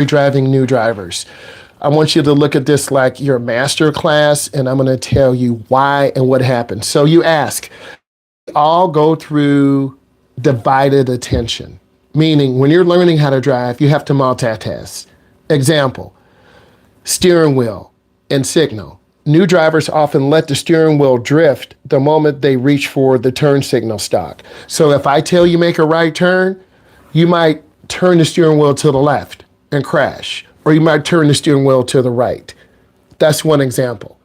driving new drivers. I want you to look at this like your master class, and I'm going to tell you why and what happened. So you ask, all go through divided attention, meaning when you're learning how to drive, you have to multitask. Example, steering wheel and signal. New drivers often let the steering wheel drift the moment they reach for the turn signal stalk. So if I tell you make a right turn, you might turn the steering wheel to the left and crash, or you might turn the steering wheel to the right. That's one example.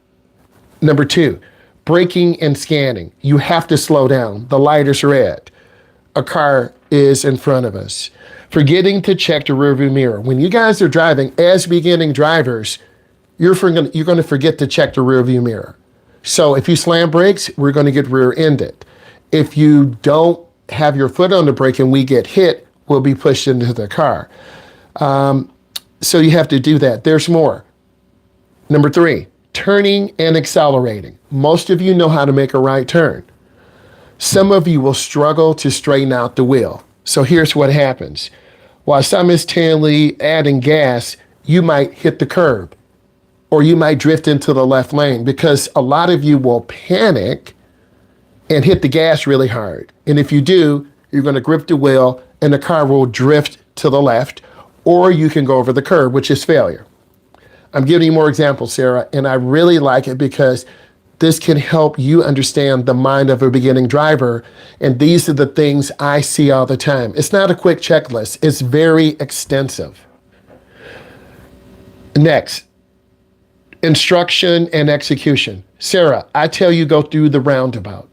Number two, braking and scanning. You have to slow down. The light is red. A car is in front of us. Forgetting to check the rearview mirror. When you guys are driving as beginning drivers, you're going to forget to check the rearview mirror. So if you slam brakes, we're going to get rear-ended. If you don't have your foot on the brake and we get hit, we'll be pushed into the car. So you have to do that. There's more. Number three, turning and accelerating. Most of you know how to make a right turn. Some of you will struggle to straighten out the wheel. So here's what happens. While simultaneously adding gas, you might hit the curb, or you might drift into the left lane, because a lot of you will panic and hit the gas really hard. And if you do, you're going to grip the wheel and the car will drift to the left, or you can go over the curb, which is failure. I'm giving you more examples, Sarah, and I really like it because this can help you understand the mind of a beginning driver. And these are the things I see all the time. It's not a quick checklist. It's very extensive. Next, instruction and execution. Sarah, I tell you go through the roundabout.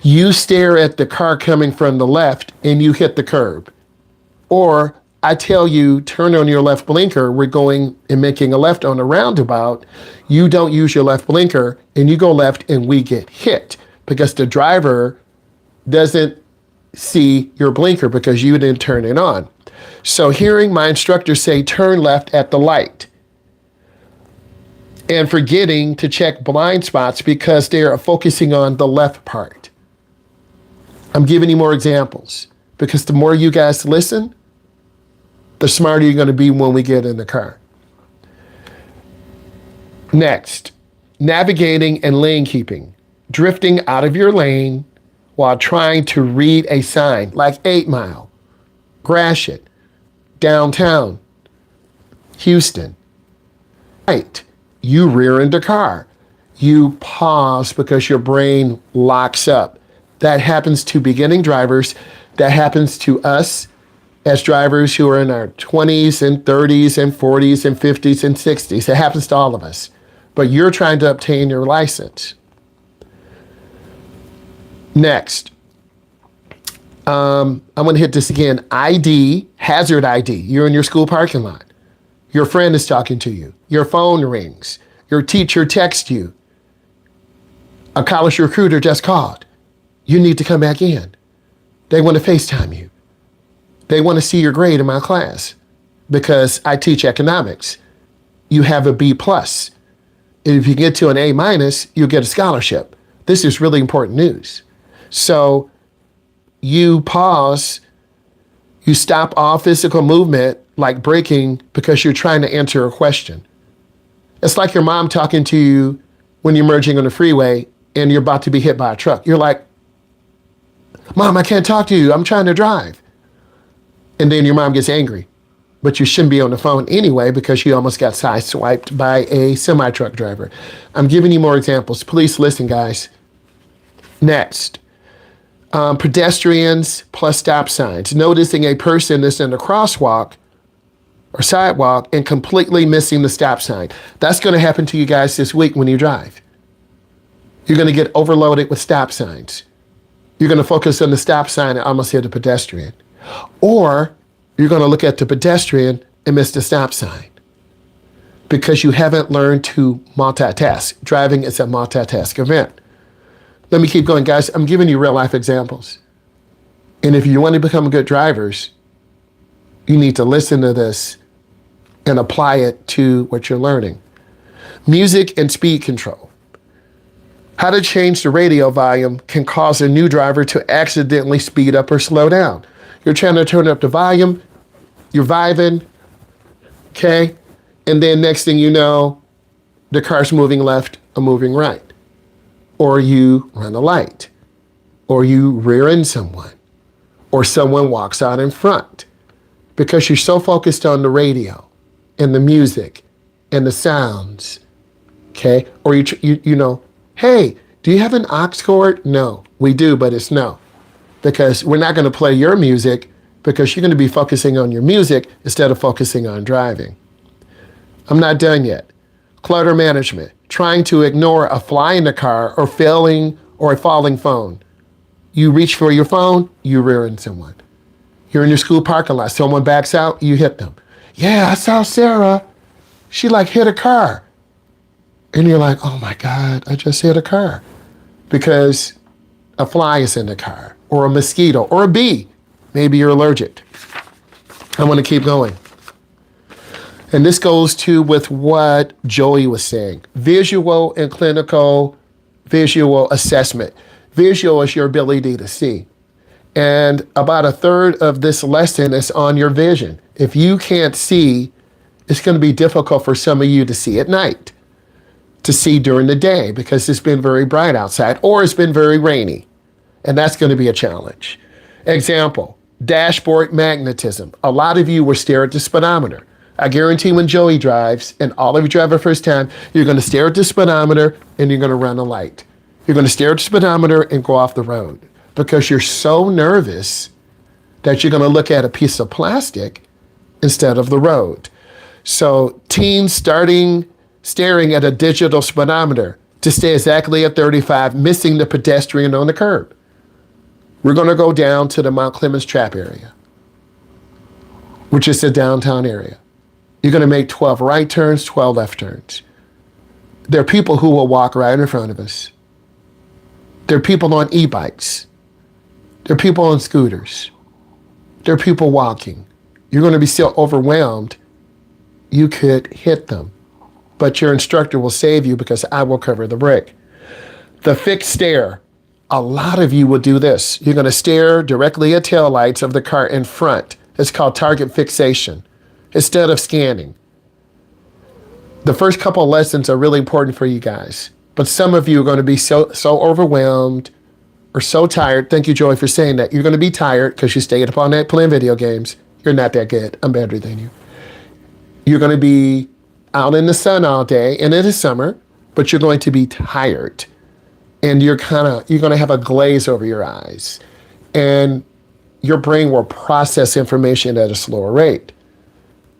You stare at the car coming from the left and you hit the curb. Or I tell you turn on your left blinker, we're going and making a left on a roundabout. You don't use your left blinker and you go left and we get hit because the driver doesn't see your blinker because you didn't turn it on. So hearing my instructor say turn left at the light and forgetting to check blind spots because they are focusing on the left part. I'm giving you more examples because the more you guys listen, the smarter you're going to be when we get in the car. Next, navigating and lane keeping. Drifting out of your lane while trying to read a sign like 8 Mile, Gratiot, downtown, Houston. Right, you rear end the car. You pause because your brain locks up. That happens to beginning drivers. That happens to us as drivers who are in our 20s and 30s and 40s and 50s and 60s. It happens to all of us. But you're trying to obtain your license. Next, I'm going to hit this again. ID, hazard ID. You're in your school parking lot. Your friend is talking to you. Your phone rings. Your teacher texts you. A college recruiter just called. You need to come back in. They want to FaceTime you. They want to see your grade in my class because I teach economics. You have a B+. If you get to an A-, you'll get a scholarship. This is really important news. So you pause, you stop all physical movement like braking because you're trying to answer a question. It's like your mom talking to you when you're merging on the freeway and you're about to be hit by a truck. You're like, Mom, I can't talk to you. I'm trying to drive. And then your mom gets angry. But you shouldn't be on the phone anyway because you almost got sideswiped by a semi-truck driver. I'm giving you more examples. Please listen, guys. Next, pedestrians plus stop signs. Noticing a person that's in a crosswalk or sidewalk and completely missing the stop sign. That's going to happen to you guys this week when you drive. You're going to get overloaded with stop signs. You're going to focus on the stop sign and almost hit a pedestrian. Or you're going to look at the pedestrian and miss the stop sign because you haven't learned to multitask. Driving is a multitask event. Let me keep going, guys. I'm giving you real life examples. And if you want to become good drivers, you need to listen to this and apply it to what you're learning. Music and speed control. How to change the radio volume can cause a new driver to accidentally speed up or slow down. You're trying to turn up the volume, you're vibing, Okay? And then next thing you know, the car's moving left or moving right. Or you run a light. Or you rear end someone. Or someone walks out in front. Because you're so focused on the radio and the music and the sounds. Okay? Or you know, hey, do you have an aux cord? No, we do, but it's no. Because we're not going to play your music because you're going to be focusing on your music instead of focusing on driving. I'm not done yet. Clutter management, trying to ignore a fly in the car or failing or a falling phone. You reach for your phone, you rear end someone. You're in your school parking lot, someone backs out, you hit them. Yeah, I saw Sarah. She like hit a car. And you're like, oh my God, I just hit a car. Because a fly is in the car, or a mosquito, or a bee. Maybe you're allergic. I want to keep going. And this goes to with what Joey was saying. Visual and clinical visual assessment. Visual is your ability to see. And about a third of this lesson is on your vision. If you can't see, it's going to be difficult for some of you to see at night, to see during the day because it's been very bright outside or it's been very rainy. And that's going to be a challenge. Example, dashboard magnetism. A lot of you will stare at the speedometer. I guarantee when Joey drives and all of you drive the first time, you're going to stare at the speedometer and you're going to run a light. You're going to stare at the speedometer and go off the road because you're so nervous that you're going to look at a piece of plastic instead of the road. So teens staring at a digital speedometer to stay exactly at 35, missing the pedestrian on the curb. We're going to go down to the Mount Clemens Trap area, which is the downtown area. You're going to make 12 right turns, 12 left turns. There are people who will walk right in front of us. There are people on e-bikes. There are people on scooters. There are people walking. You're going to be so overwhelmed, you could hit them. But your instructor will save you because I will cover the brake. The fixed stare. A lot of you will do this. You're going to stare directly at taillights of the car in front. It's called target fixation instead of scanning. The first couple of lessons are really important for you guys. But some of you are going to be so overwhelmed or so tired. Thank you, Joy, for saying that. You're going to be tired because you stayed up all night playing video games. You're not that good. I'm better than you. You're going to be out in the sun all day, and it is summer, but you're going to be tired. And you're going to have a glaze over your eyes. And your brain will process information at a slower rate.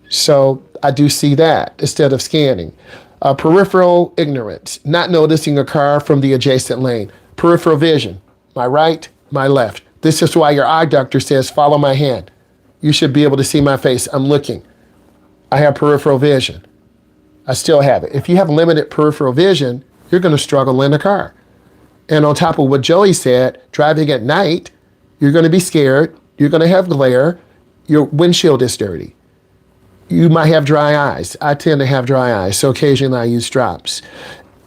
So I do see that instead of scanning. Peripheral ignorance, not noticing a car from the adjacent lane. Peripheral vision, my right, my left. This is why your eye doctor says, follow my hand. You should be able to see my face. I'm looking. I have peripheral vision. I still have it. If you have limited peripheral vision, you're going to struggle in a car. And on top of what Joey said, driving at night, you're going to be scared. You're going to have glare. Your windshield is dirty. You might have dry eyes. I tend to have dry eyes, so occasionally I use drops.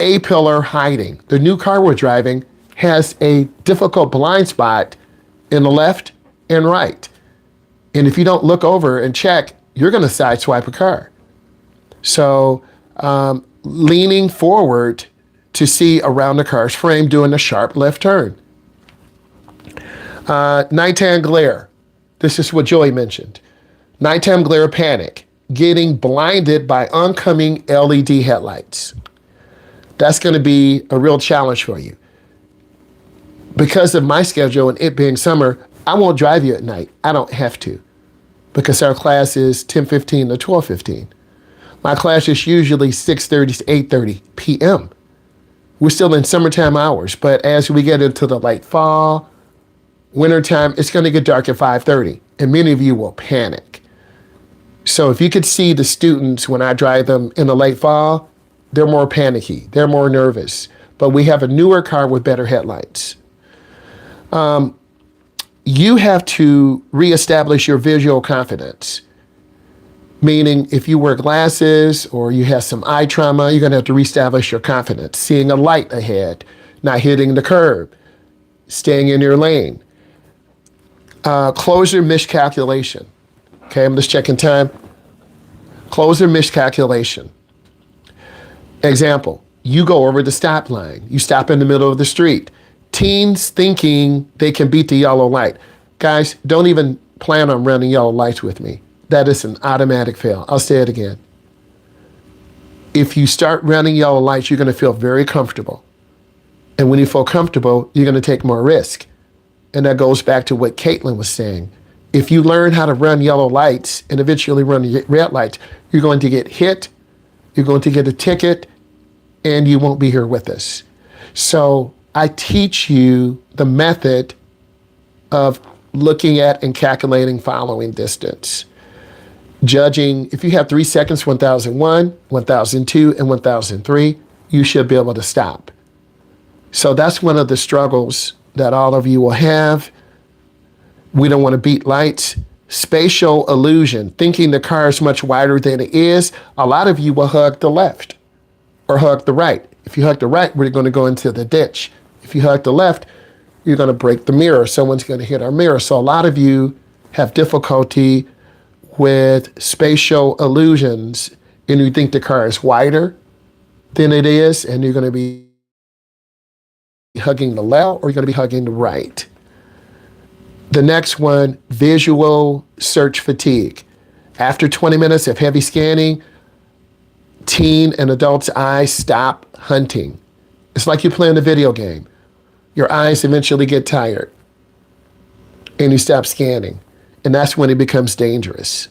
A-pillar hiding. The new car we're driving has a difficult blind spot in the left and right. And if you don't look over and check, you're going to sideswipe a car. So leaning forward to see around the car's frame doing a sharp left turn. Nighttime glare. This is what Joey mentioned. Nighttime glare panic. Getting blinded by oncoming LED headlights. That's going to be a real challenge for you. Because of my schedule and it being summer, I won't drive you at night. I don't have to. Because our class is 10:15 to 12:15. My class is usually 6:30 to 8:30 p.m. We're still in summertime hours, but as we get into the late fall, wintertime, it's going to get dark at 5:30, and many of you will panic. So if you could see the students when I drive them in the late fall, they're more panicky, they're more nervous, but we have a newer car with better headlights. You have to reestablish your visual confidence. Meaning if you wear glasses or you have some eye trauma, you're going to have to reestablish your confidence. Seeing a light ahead, not hitting the curb, staying in your lane. Closure miscalculation. Okay, I'm just checking time. Close or miscalculation. Example, you go over the stop line. You stop in the middle of the street. Teens thinking they can beat the yellow light. Guys, don't even plan on running yellow lights with me. That is an automatic fail. I'll say it again. If you start running yellow lights, you're going to feel very comfortable. And when you feel comfortable, you're going to take more risk. And that goes back to what Caitlin was saying. If you learn how to run yellow lights and eventually run red lights, you're going to get hit, you're going to get a ticket, and you won't be here with us. So I teach you the method of looking at and calculating following distance. Judging, if you have 3 seconds, 1001, 1002, and 1003, you should be able to stop. So that's one of the struggles that all of you will have. We don't want to beat lights. Spatial illusion, thinking the car is much wider than it is. A lot of you will hug the left or hug the right. If you hug the right, we're going to go into the ditch. If you hug the left, you're going to break the mirror. Someone's going to hit our mirror. So a lot of you have difficulty with spatial illusions, and you think the car is wider than it is, and you're going to be hugging the left or you're going to be hugging the right. The next one, visual search fatigue. After 20 minutes of heavy scanning, teen and adults' eyes stop hunting. It's like you're playing a video game. Your eyes eventually get tired and you stop scanning. And that's when it becomes dangerous.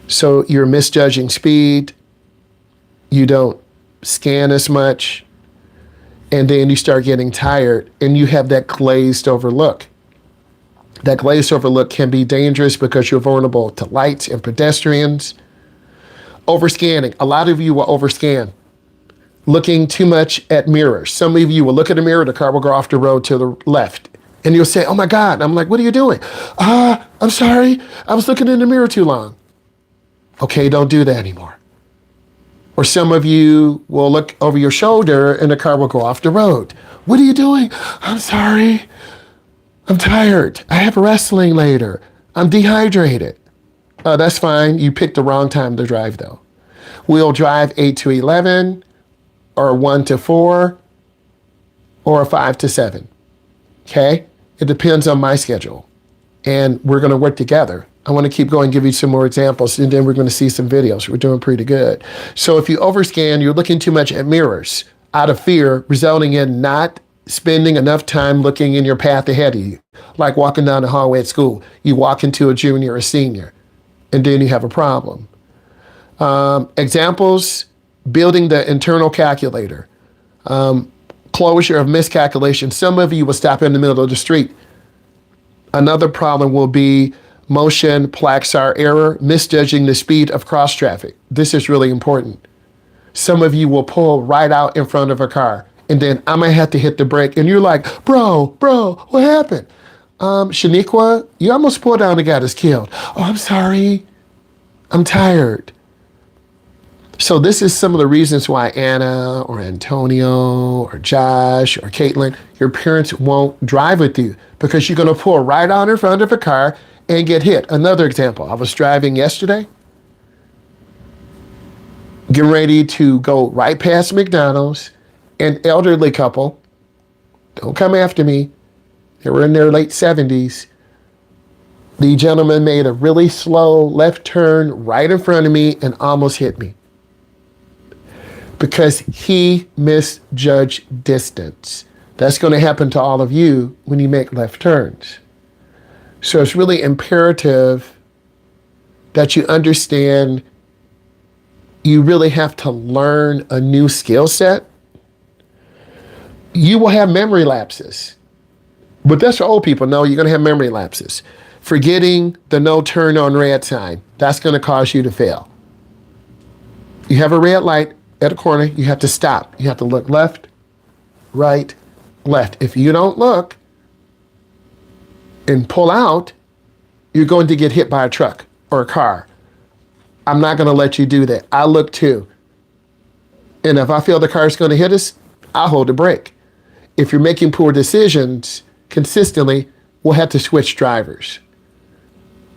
So you're misjudging speed. You don't scan as much. And then you start getting tired and you have that glazed over look. That glazed over look can be dangerous because you're vulnerable to lights and pedestrians. Overscanning. A lot of you will overscan. Looking too much at mirrors. Some of you will look at a mirror, the car will go off the road to the left. And you'll say, oh my God. I'm like, what are you doing? I'm sorry. I was looking in the mirror too long. Okay, don't do that anymore. Or some of you will look over your shoulder and the car will go off the road. What are you doing? I'm sorry. I'm tired. I have wrestling later. I'm dehydrated. That's fine. You picked the wrong time to drive though. We'll drive 8 to 11 or 1 to 4 or 5 to 7. Okay? It depends on my schedule. And we're going to work together. I want to keep going, give you some more examples, and then we're going to see some videos. We're doing pretty good. So if you overscan, you're looking too much at mirrors out of fear, resulting in not spending enough time looking in your path ahead of you. Like walking down the hallway at school. You walk into a junior or senior, and then you have a problem. Examples, building the internal calculator. Closure of miscalculation. Some of you will stop in the middle of the street. Another problem will be motion plaxar error, misjudging the speed of cross traffic. This is really important. Some of you will pull right out in front of a car, and then I might have to hit the brake, and you're like, bro, what happened? Shaniqua, you almost pulled down the guy that's killed. Oh, I'm sorry. I'm tired. So this is some of the reasons why Anna or Antonio or Josh or Caitlin, your parents won't drive with you because you're going to pull right out in front of a car and get hit. Another example, I was driving yesterday, getting ready to go right past McDonald's. An elderly couple, don't come after me, they were in their late 70s. The gentleman made a really slow left turn right in front of me and almost hit me because he misjudged distance. That's going to happen to all of you when you make left turns. So it's really imperative that you understand you really have to learn a new skill set. You will have memory lapses, but that's for old people. No, you're going to have memory lapses. Forgetting the no turn on red sign, that's going to cause you to fail. You have a red light at a corner, you have to stop. You have to look left, right, left. If you don't look and pull out, you're going to get hit by a truck or a car. I'm not going to let you do that. I look too. And if I feel the car is going to hit us, I'll hold the brake. If you're making poor decisions consistently, we'll have to switch drivers.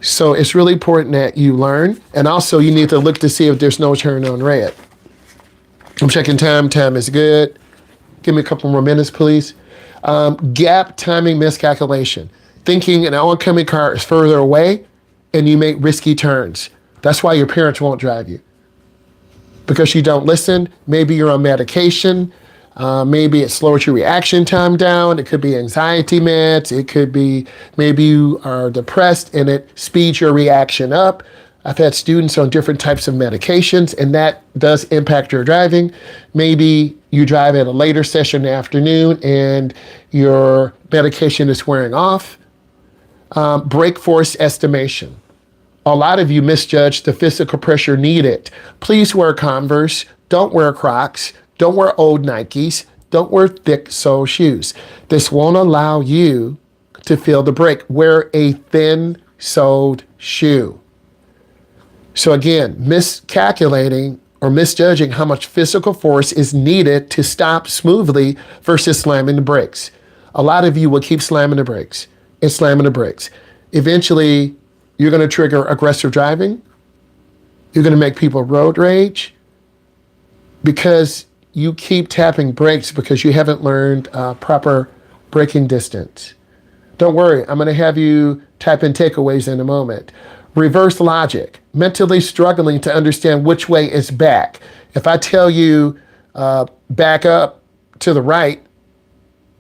So it's really important that you learn. And also you need to look to see if there's no turn on red. I'm checking time. Time is good. Give me a couple more minutes, please. Gap timing miscalculation. Thinking an oncoming car is further away and you make risky turns. That's why your parents won't drive you. Because you don't listen. Maybe you're on medication. Maybe it slows your reaction time down. It could be anxiety meds. It could be maybe you are depressed and it speeds your reaction up. I've had students on different types of medications, and that does impact your driving. Maybe you drive at a later session in the afternoon and your medication is wearing off. Brake force estimation. A lot of you misjudge the physical pressure needed. Please wear Converse. Don't wear Crocs. Don't wear old Nikes. Don't wear thick sole shoes. This won't allow you to feel the brake. Wear a thin soled shoe. So again, miscalculating or misjudging how much physical force is needed to stop smoothly versus slamming the brakes. A lot of you will keep slamming the brakes and slamming the brakes. Eventually, you're going to trigger aggressive driving. You're going to make people road rage because you keep tapping brakes because you haven't learned proper braking distance. Don't worry, I'm going to have you type in takeaways in a moment. Reverse logic, mentally struggling to understand which way is back. If I tell you back up to the right,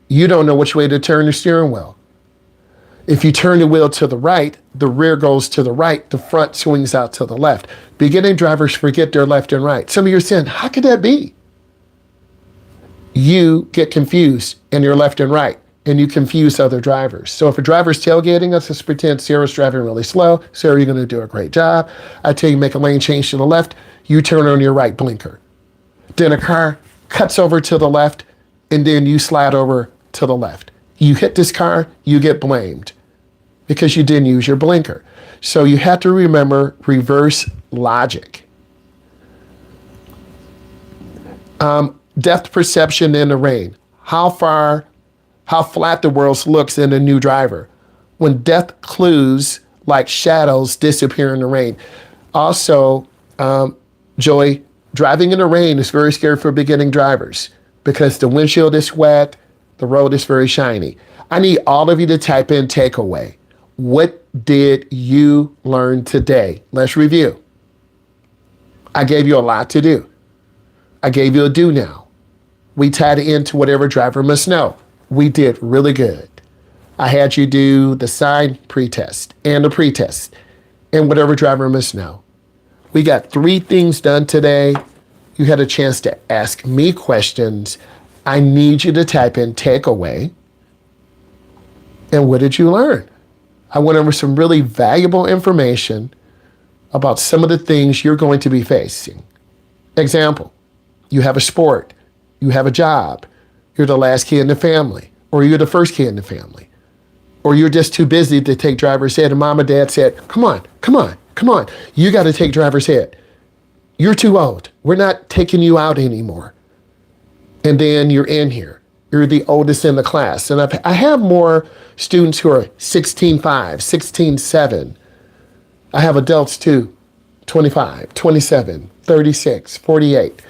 you don't know which way to turn the steering wheel. If you turn the wheel to the right, the rear goes to the right, the front swings out to the left. Beginning drivers forget their left and right. Some of you are saying, how could that be? You get confused in your left and right, and you confuse other drivers. So if a driver's tailgating us, let's pretend Sarah's driving really slow. Sarah, you're going to do a great job. I tell you, make a lane change to the left. You turn on your right blinker. Then a car cuts over to the left, and then you slide over to the left. You hit this car, you get blamed because you didn't use your blinker. So you have to remember reverse logic. Depth perception in the rain. How flat the world looks in a new driver. When depth clues like shadows disappear in the rain. Also, Joey, driving in the rain is very scary for beginning drivers because the windshield is wet, the road is very shiny. I need all of you to type in takeaway. What did you learn today? Let's review. I gave you a lot to do. I gave you a do now. We tied it into whatever driver must know. We did really good. I had you do the sign pretest and the pretest and whatever driver must know. We got 3 things done today. You had a chance to ask me questions. I need you to type in takeaway. And what did you learn? I went over some really valuable information about some of the things you're going to be facing. Example, you have a sport, you have a job, you're the last kid in the family, or you're the first kid in the family, or you're just too busy to take driver's ed, and mom and dad said, come on, you got to take driver's ed. You're too old. We're not taking you out anymore. And then you're in here. You're the oldest in the class. And I have more students who are 16.5, 16.7. I have adults too, 25, 27, 36, 48.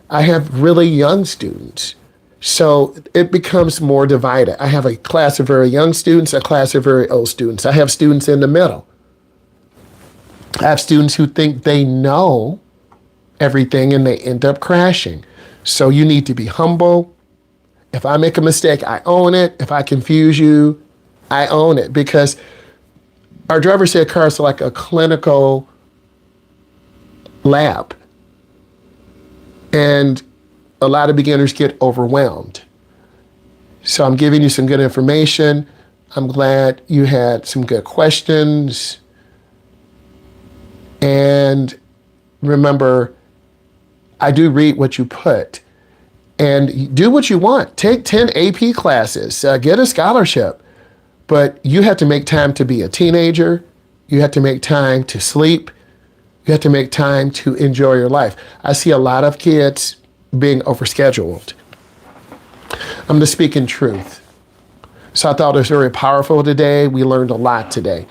I have really young students. So it becomes more divided. I have a class of very young students, a class of very old students. I have students in the middle. I have students who think they know everything and they end up crashing. So you need to be humble. If I make a mistake, I own it. If I confuse you, I own it. Because our driver's ed cars are like a clinical lab. And a lot of beginners get overwhelmed. So I'm giving you some good information. I'm glad you had some good questions. And remember, I do read what you put. And do what you want. Take 10 AP classes. Get a scholarship. But you have to make time to be a teenager. You have to make time to sleep. You have to make time to enjoy your life. I see a lot of kids being overscheduled. I'm just speaking truth. So I thought it was very powerful today. We learned a lot today.